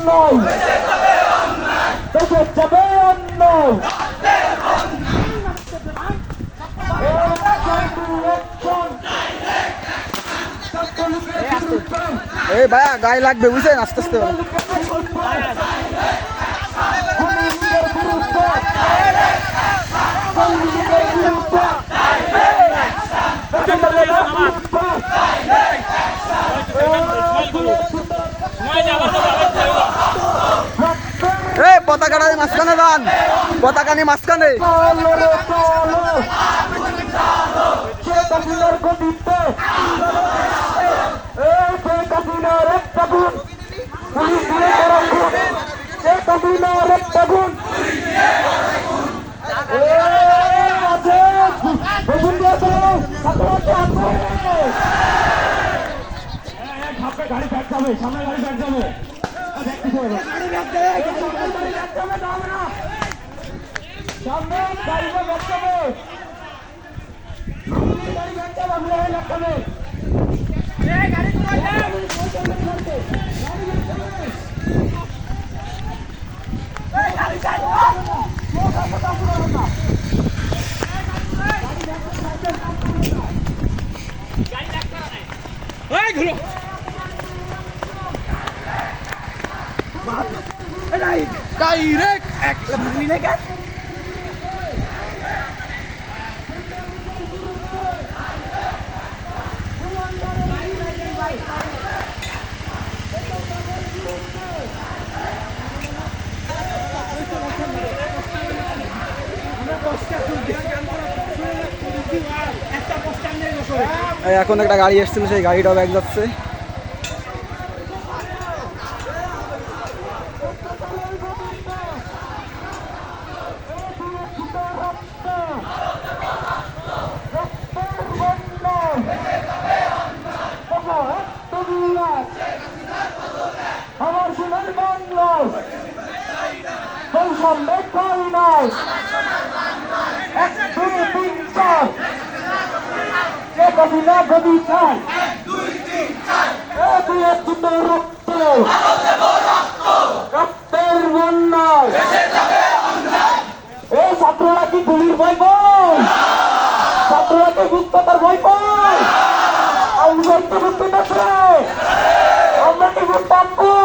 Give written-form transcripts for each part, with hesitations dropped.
অন্যায়, দেশে যাবে অন্যায়। এই ভাইয়া গায়ে লাগবে বুঝছেন, আস্তে আস্তে এই পতাকাটা মাঝখানে দান, পতাকা নিয়ে মাঝখানে। গাড়ি ব্যাগ যাবে, সামনে গাড়ি ব্যাগ যাবে, সামনে গাড়ি ব্যাগ যাবে, গাড়ি ব্যাগ যাবে, আমরা লাগবে। ডাইরেক্ট এক মিনিট এখন একটা গাড়ি এসেছিল, সেই গাড়িটাও ব্যাগ যাচ্ছে। আমার সোনার বাংলায় বৈষম্য ঠাই নাই, 1 2 3 4 শেখ হাসিনা যদি চাই, 1 2 3 রক্ত, রক্তের বন্যায় এই ছাত্ররা কি গুলির ভয় পায়? ছাত্ররা কি গুপ্ততার ভয় পায়? আমরা কি গুপ্ততা, আমরা কি গুপ্তাঙ্গু?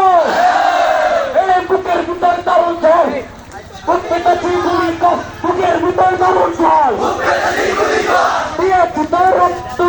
এই বুকের ভিতর দারুণ ঝড়, বুকের ভিতর দারুণ ঝড়, দিয়ে ভিতর রক্ত,